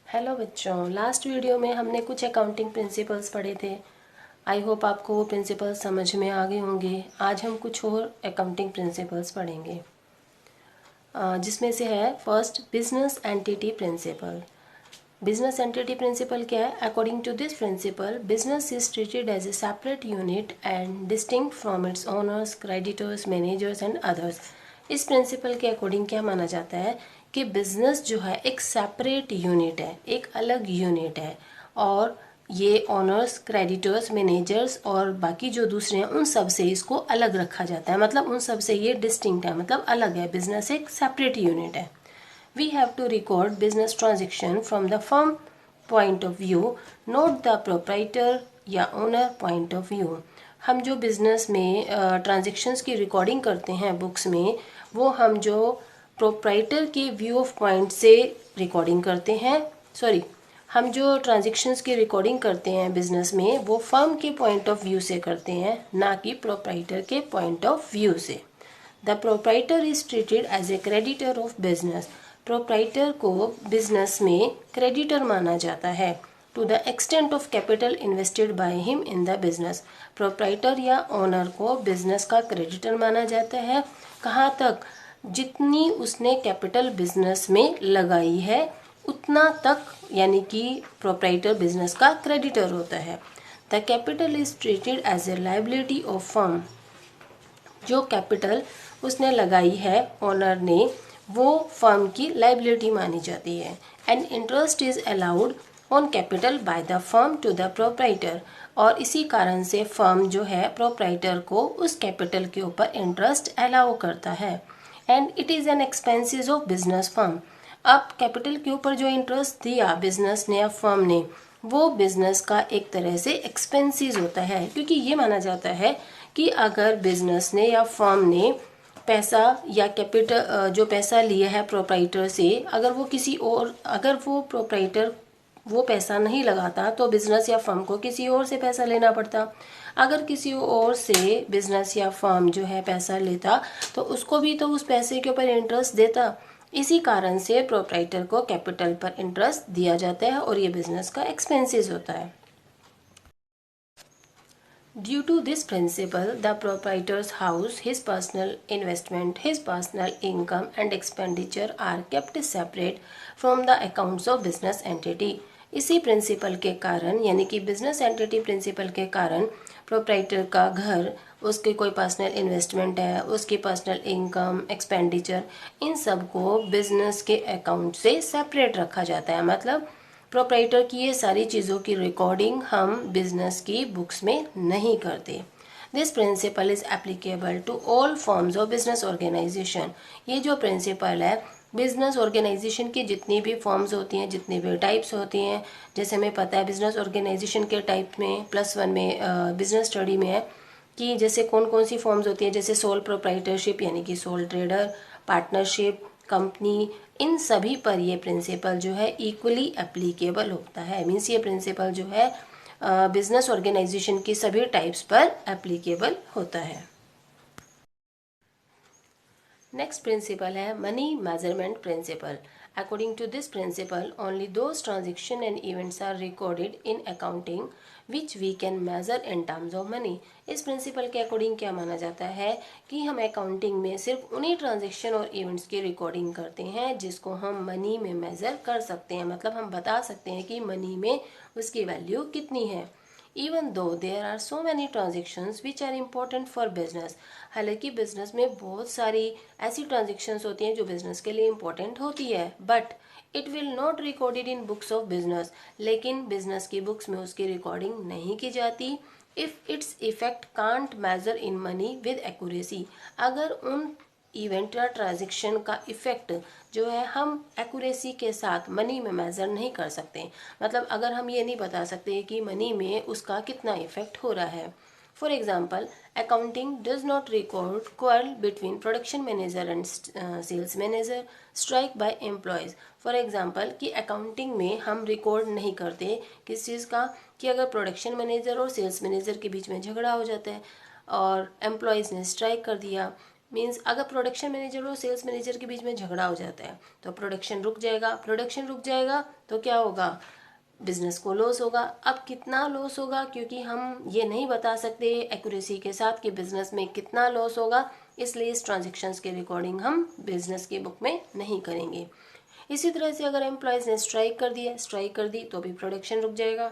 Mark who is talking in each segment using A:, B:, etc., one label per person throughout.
A: Hello बच्चों, last video में हमने कुछ अकाउंटिंग प्रिंसिपल्स पढ़े थे। आई होप आपको वो प्रिंसिपल्स समझ में आ गए होंगे। आज हम कुछ और अकाउंटिंग प्रिंसिपल्स पढ़ेंगे, जिसमें से है first business entity principle. Business entity principle क्या है? According to this principle, business is treated as a separate unit and distinct from its owners, creditors, managers and others. इस प्रिंसिपल के अकॉर्डिंग क्या माना जाता है कि बिजनेस जो है एक सेपरेट यूनिट है, एक अलग यूनिट है, और ये ऑनर्स, क्रेडिटर्स, मैनेजर्स और बाकी जो दूसरे हैं उन सब से इसको अलग रखा जाता है। मतलब उन सब से ये डिस्टिंक्ट है, मतलब अलग है। बिजनेस एक सेपरेट यूनिट है। We have to record business transaction from the firm point of view, not the proprietor या owner point of view। हम जो बिजनेस में ट्रांजेक्शन्स की रिकॉर्डिंग करते हैं बुक्स में, वो हम जो प्रोप्राइटर के व्यू ऑफ पॉइंट से रिकॉर्डिंग करते हैं। सॉरी, हम जो ट्रांजेक्शन्स की रिकॉर्डिंग करते हैं बिजनेस में, वो फर्म के पॉइंट ऑफ व्यू से करते हैं, ना कि प्रोप्राइटर के पॉइंट ऑफ व्यू से। The proprietor is treated as a creditor of business. Proprietor को बिजनेस में क्रेडिटर माना जाता है। To the extent of capital invested by him in the business. Proprietor या ओनर को बिजनेस का क्रेडिटर माना जाता है। कहाँ तक? जितनी उसने कैपिटल बिजनेस में लगाई है उतना तक, यानी कि प्रोप्राइटर बिजनेस का क्रेडिटर होता है। The capital is treated as a liability of firm. जो कैपिटल उसने लगाई है ओनर ने, वो फर्म की लाइबिलिटी मानी जाती है। And interest is allowed on capital by the firm to the proprietor. और इसी कारण से फर्म जो है प्रोप्राइटर को उस कैपिटल के ऊपर इंटरेस्ट अलाउ करता है। And it is an expenses of business firm. अब कैपिटल के ऊपर जो इंटरेस्ट दिया बिजनेस ने या फर्म ने, वो बिजनेस का एक तरह से एक्सपेंसिस होता है, क्योंकि ये माना जाता है कि अगर बिजनेस ने या फर्म ने पैसा या कैपिटल जो पैसा लिया है प्रोप्राइटर से, अगर वो किसी और, अगर वो प्रोप्राइटर वो पैसा नहीं लगाता तो बिजनेस या फर्म को किसी और से पैसा लेना पड़ता। अगर किसी और से बिजनेस या फर्म जो है पैसा लेता तो उसको भी तो उस पैसे के ऊपर इंटरेस्ट देता। इसी कारण से प्रोप्राइटर को कैपिटल पर इंटरेस्ट दिया जाता है और ये बिजनेस का एक्सपेंसेस होता है। Due to this principle, the proprietor's house, his personal investment, his personal income and expenditure are kept separate from the accounts of business entity। इसी प्रिंसिपल के कारण, यानी कि बिजनेस एंटिटी प्रिंसिपल के कारण, प्रोप्राइटर का घर, उसके कोई पर्सनल इन्वेस्टमेंट है, उसकी पर्सनल इनकम, एक्सपेंडिचर, इन सब को बिजनेस के अकाउंट से सेपरेट रखा जाता है। मतलब प्रोप्राइटर की ये सारी चीज़ों की रिकॉर्डिंग हम बिजनेस की बुक्स में नहीं करते। This principle is applicable to all forms of business organisation. ये जो प्रिंसिपल है, बिजनेस ऑर्गेनाइजेशन की जितनी भी फॉर्म्स होती हैं, जितनी भी टाइप्स होती हैं, जैसे हमें पता है बिजनेस ऑर्गेनाइजेशन के टाइप में +1 में बिजनेस स्टडी में है कि जैसे कौन कौन सी फॉर्म्स होती हैं, जैसे सोल प्रोप्राइटरशिप यानी कि सोल ट्रेडर, पार्टनरशिप, कंपनी, इन सभी पर ये प्रिंसिपल जो है इक्वली एप्लीकेबल होता है। मीन्स ये प्रिंसिपल जो है बिजनेस ऑर्गेनाइजेशन की सभी टाइप्स पर एप्लीकेबल होता है। नेक्स्ट प्रिंसिपल है money measurement principle. According to this principle, only those transaction and events are recorded in accounting which we can measure in terms of money. इस principle के according क्या माना जाता है कि हम अकाउंटिंग में सिर्फ उन्हीं ट्रांजेक्शन और इवेंट्स की रिकॉर्डिंग करते हैं जिसको हम मनी में मेजर कर सकते हैं। मतलब हम बता सकते हैं कि मनी में उसकी वैल्यू कितनी है। Even though there are so many transactions which are important for business, हालांकि बिजनेस में बहुत सारी ऐसी ट्रांजेक्शन्स होती हैं जो बिजनेस के लिए इम्पोर्टेंट होती है, but it will not recorded in books of business. लेकिन बिजनेस की बुक्स में उसकी रिकॉर्डिंग नहीं की जाती। If its effect can't measure in money with accuracy. अगर उन इवेंट या ट्रांजेक्शन का इफेक्ट जो है हम एक्यूरेसी के साथ मनी में मेजर नहीं कर सकते। मतलब अगर हम ये नहीं बता सकते कि मनी में उसका कितना इफेक्ट हो रहा है। For example, accounting does not record quarrel between production manager and sales manager, strike by employees. For example कि अकाउंटिंग में हम रिकॉर्ड नहीं करते किस चीज़ का, कि अगर प्रोडक्शन मैनेजर और सेल्स मैनेजर के बीच में झगड़ा हो जाता है और एम्प्लॉयज़ ने स्ट्राइक कर दिया, मीन्स अगर प्रोडक्शन मैनेजर और सेल्स मैनेजर के बीच में झगड़ा हो जाता है तो प्रोडक्शन रुक जाएगा, प्रोडक्शन रुक जाएगा तो क्या होगा, बिजनेस को लॉस होगा। अब कितना लॉस होगा, क्योंकि हम ये नहीं बता सकते एक्यूरेसी के साथ कि बिजनेस में कितना लॉस होगा, इसलिए इस ट्रांजेक्शन्स की रिकॉर्डिंग हम बिजनेस की बुक में नहीं करेंगे। इसी तरह से अगर एम्प्लॉयज़ ने स्ट्राइक कर दी तो भी प्रोडक्शन रुक जाएगा,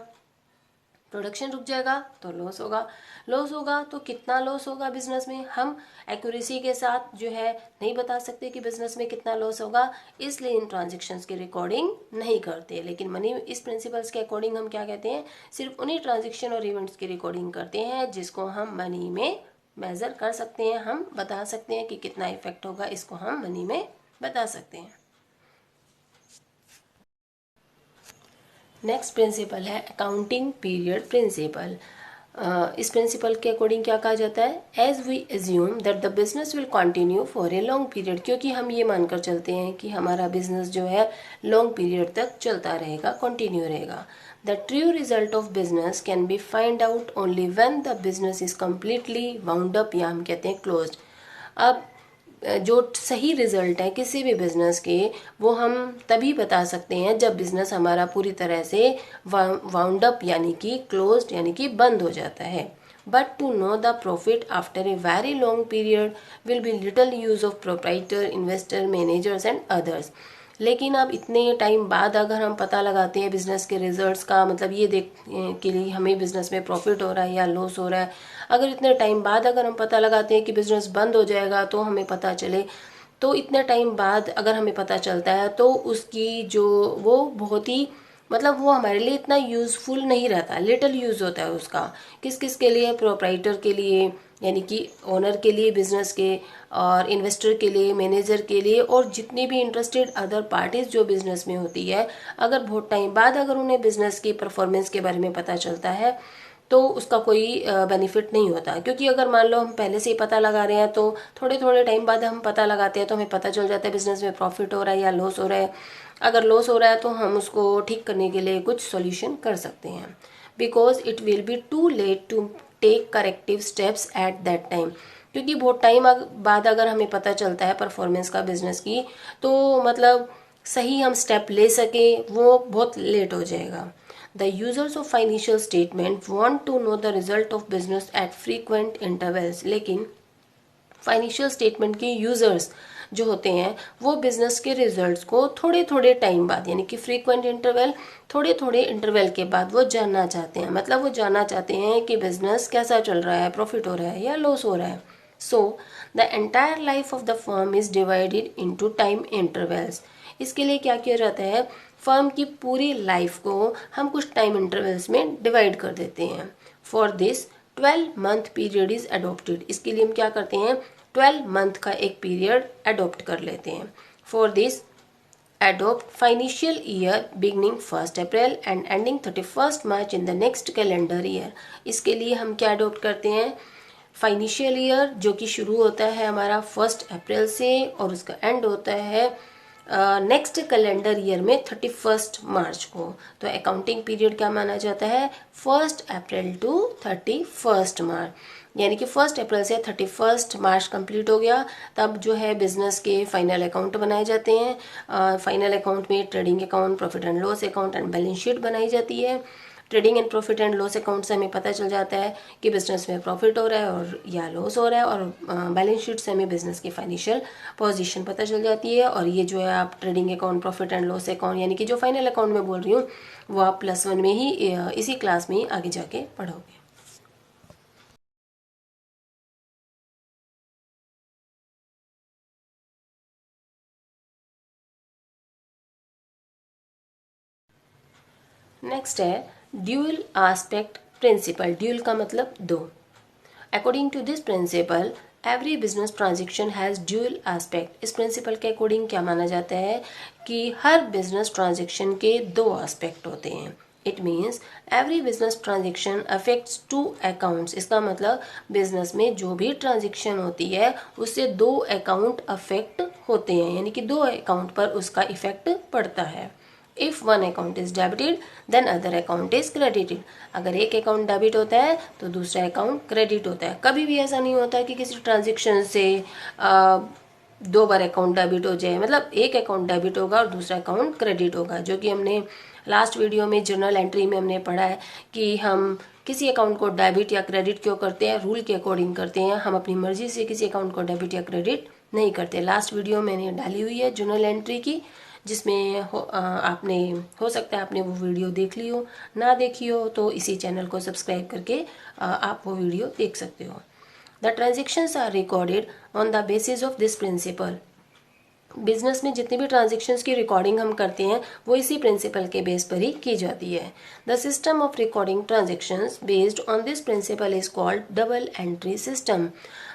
A: प्रोडक्शन रुक जाएगा तो लॉस होगा, लॉस होगा तो कितना लॉस होगा बिजनेस में, हम एक्यूरेसी के साथ जो है नहीं बता सकते कि बिजनेस में कितना लॉस होगा, इसलिए इन ट्रांजेक्शन्स की रिकॉर्डिंग नहीं करते। लेकिन मनी इस प्रिंसिपल्स के अकॉर्डिंग हम क्या कहते हैं, सिर्फ उन्हीं ट्रांजेक्शन और इवेंट्स की रिकॉर्डिंग करते हैं जिसको हम मनी में मेजर कर सकते हैं, हम बता सकते हैं कि कितना इफेक्ट होगा, इसको हम मनी में बता सकते हैं। नेक्स्ट प्रिंसिपल है अकाउंटिंग पीरियड प्रिंसिपल। इस प्रिंसिपल के अकॉर्डिंग क्या कहा जाता है, as we assume that the business will continue for a long period, क्योंकि हम ये मानकर चलते हैं कि हमारा बिजनेस जो है लॉन्ग पीरियड तक चलता रहेगा, कंटिन्यू रहेगा। The true result of business can be find out only when the business is completely wound up, या हम कहते हैं क्लोज्ड। अब जो सही रिजल्ट है किसी भी बिजनेस के वो हम तभी बता सकते हैं जब बिजनेस हमारा पूरी तरह से वाउंड अप यानी कि क्लोज्ड यानी कि बंद हो जाता है। But to know the profit after a very long period will be little use of proprietor, investor, managers and others. लेकिन अब इतने टाइम बाद अगर हम पता लगाते हैं बिजनेस के रिजल्ट्स का, मतलब ये देख के लिए हमें बिजनेस में प्रॉफिट हो रहा है या लॉस हो रहा है, अगर इतने टाइम बाद अगर हम पता लगाते हैं कि बिजनेस बंद हो जाएगा तो हमें पता चले, तो इतने टाइम बाद अगर हमें पता चलता है तो उसकी जो वो बहुत ही मतलब वो हमारे लिए इतना यूज़फुल नहीं रहता, लिटिल यूज़ होता है उसका। किस किस के लिए, प्रोप्राइटर के लिए यानी कि ओनर के लिए बिजनेस के, और इन्वेस्टर के लिए, मैनेजर के लिए, और जितनी भी इंटरेस्टेड अदर पार्टीज जो बिजनेस में होती है, अगर बहुत टाइम बाद अगर उन्हें बिजनेस की परफॉर्मेंस के बारे में पता चलता है तो उसका कोई बेनिफिट नहीं होता। क्योंकि अगर मान लो हम पहले से ही पता लगा रहे हैं तो थोड़े थोड़े टाइम बाद हम पता लगाते हैं तो हमें पता चल जाता है बिजनेस में प्रॉफिट हो रहा है या लॉस हो रहा है। अगर लॉस हो रहा है तो हम उसको ठीक करने के लिए कुछ सॉल्यूशन कर सकते हैं, because it will be too late to take corrective steps at that time. क्योंकि बहुत टाइम बाद अगर हमें पता चलता है परफॉर्मेंस का बिजनेस की, तो मतलब सही हम स्टेप ले सके वो बहुत लेट हो जाएगा। The users of financial statement want to know the result of business at frequent intervals, लेकिन फाइनेंशियल स्टेटमेंट के यूजर्स जो होते हैं वो बिजनेस के रिजल्ट्स को थोड़े थोड़े टाइम बाद यानी कि फ्रीक्वेंट इंटरवल, थोड़े थोड़े इंटरवल के बाद वो जानना चाहते हैं। मतलब वो जानना चाहते हैं कि बिजनेस कैसा चल रहा है, प्रॉफिट हो रहा है या लॉस हो रहा है। So the entire life of the firm is divided into time intervals. इसके लिए क्या किया जाता है, फर्म की पूरी लाइफ को हम कुछ टाइम इंटरवल्स में डिवाइड कर देते हैं। For this 12 month period is adopted. इसके लिए हम क्या करते हैं, 12 मंथ का एक पीरियड अडोप्ट कर लेते हैं। For this adopt financial year beginning 1st April and ending 31st March in the next calendar year। इसके लिए हम क्या अडोप्ट करते हैं, फाइनेंशियल ईयर जो कि शुरू होता है हमारा 1 अप्रैल से और उसका एंड होता है नेक्स्ट कैलेंडर ईयर में 31 मार्च को। तो अकाउंटिंग पीरियड क्या माना जाता है, 1 अप्रैल टू 31 मार्च, यानी कि 1 अप्रैल से 31 मार्च कंप्लीट हो गया। तब जो है बिजनेस के फाइनल अकाउंट बनाए जाते हैं। फाइनल अकाउंट में trading account, profit and loss account and balance sheet बनाई जाती है। Trading and profit and loss account से हमें पता चल जाता है कि बिजनेस में प्रॉफिट हो रहा है और या लॉस हो रहा है, और बैलेंस शीट से हमें बिजनेस की फाइनेंशियल पोजीशन पता चल जाती है। और ये जो है आप trading account, profit and loss account यानी कि जो फाइनल अकाउंट में बोल रही हूँ वो आप +1 में ही इसी क्लास में ही आगे जाके पढ़ोगे। नेक्स्ट है ड्यूअल एस्पेक्ट प्रिंसिपल। ड्यूअल का मतलब दो। According to this principle every business transaction has dual aspect. इस प्रिंसिपल के अकॉर्डिंग क्या माना जाता है कि हर बिजनेस ट्रांजेक्शन के दो एस्पेक्ट होते हैं। It means every business transaction affects two accounts. इसका मतलब बिजनेस में जो भी ट्रांजेक्शन होती है उससे दो अकाउंट अफेक्ट होते हैं, यानी कि दो अकाउंट पर उसका इफेक्ट पड़ता है। If one account is debited then other account is credited. अगर एक अकाउंट डेबिट होता है तो दूसरा अकाउंट क्रेडिट होता है। कभी भी ऐसा नहीं होता कि किसी ट्रांजेक्शन से दो बार अकाउंट डेबिट हो जाए, मतलब एक अकाउंट डेबिट होगा और दूसरा अकाउंट क्रेडिट होगा, जो कि हमने लास्ट वीडियो में जर्नल एंट्री में हमने पढ़ा है कि हम किसी अकाउंट को डेबिट या क्रेडिट क्यों करते हैं, रूल के अकॉर्डिंग करते हैं। हम अपनी मर्जी से किसी अकाउंट को डेबिट या क्रेडिट नहीं करते। लास्ट वीडियो मैंने डाली हुई है जर्नल एंट्री की, जिसमें आपने हो सकता है आपने वो वीडियो देख ली हो, ना देखी हो तो इसी चैनल को सब्सक्राइब करके आप वो वीडियो देख सकते हो। The transactions are recorded on the basis of this principle. Business में जितनी भी ट्रांजेक्शन्स की रिकॉर्डिंग हम करते हैं वो इसी प्रिंसिपल के बेस पर ही की जाती है। The system of recording transactions based on this principle is called double entry system.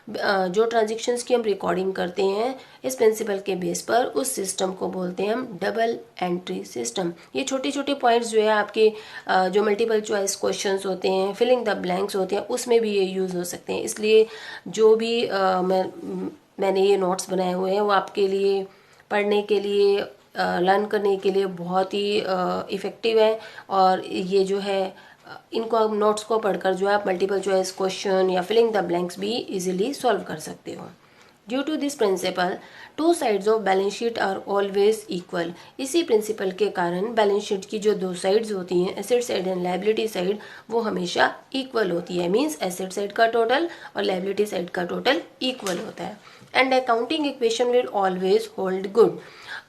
A: जो ट्रांजेक्शन्स की हम रिकॉर्डिंग करते हैं इस प्रिंसिपल के बेस पर, उस सिस्टम को बोलते हैं हम डबल एंट्री सिस्टम। ये छोटे छोटे पॉइंट्स जो है आपके जो मल्टीपल चॉइस क्वेश्चंस होते हैं, फिलिंग द ब्लैंक्स होते हैं, उसमें भी ये यूज़ हो सकते हैं। इसलिए जो भी मैंने ये नोट्स बनाए हुए हैं वो आपके लिए पढ़ने के लिए, लर्न करने के लिए बहुत ही इफ़ेक्टिव है। और ये जो है इनको आप नोट्स को पढ़कर जो है आप मल्टीपल चॉइस क्वेश्चन या फिलिंग द ब्लैंक्स भी इजीली सॉल्व कर सकते हो। Due to this principle two sides of balance sheet are always equal. इसी प्रिंसिपल के कारण बैलेंस शीट की जो दो साइड्स होती हैं, asset side and liability side, वो हमेशा इक्वल होती है। मींस एसेट साइड का टोटल और लायबिलिटी साइड का टोटल इक्वल होता है। And accounting equation will always hold good.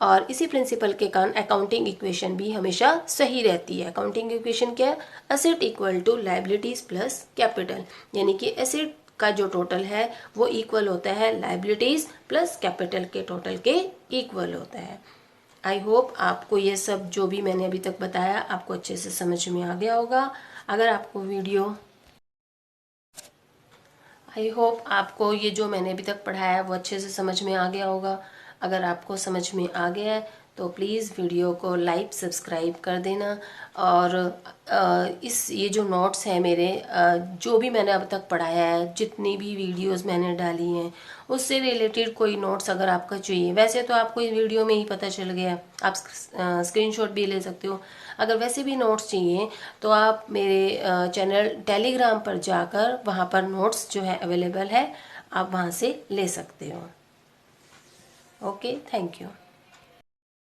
A: और इसी प्रिंसिपल के कारण अकाउंटिंग इक्वेशन भी हमेशा सही रहती है। अकाउंटिंग इक्वेशन क्या है? Asset equal to liabilities plus capital, यानी कि एसेट का जो टोटल है वो इक्वल होता है लायबिलिटीज प्लस कैपिटल के टोटल के इक्वल होता है। आई होप आपको ये सब जो भी मैंने अभी तक बताया आपको अच्छे से समझ में आ गया होगा। अगर आपको वीडियो आई होप आपको ये जो मैंने अभी तक पढ़ाया है वो अच्छे से समझ में आ गया होगा। अगर आपको समझ में आ गया है तो प्लीज़ वीडियो को लाइक सब्सक्राइब कर देना। और इस ये जो नोट्स हैं मेरे, जो भी मैंने अब तक पढ़ाया है, जितनी भी वीडियोस मैंने डाली हैं, उससे रिलेटेड कोई नोट्स अगर आपका चाहिए, वैसे तो आपको इस वीडियो में ही पता चल गया, आप स्क्रीनशॉट भी ले सकते हो। अगर वैसे भी नोट्स चाहिए तो आप मेरे चैनल टेलीग्राम पर जाकर वहाँ पर नोट्स जो है अवेलेबल है, आप वहाँ से ले सकते हो। Okay, thank you.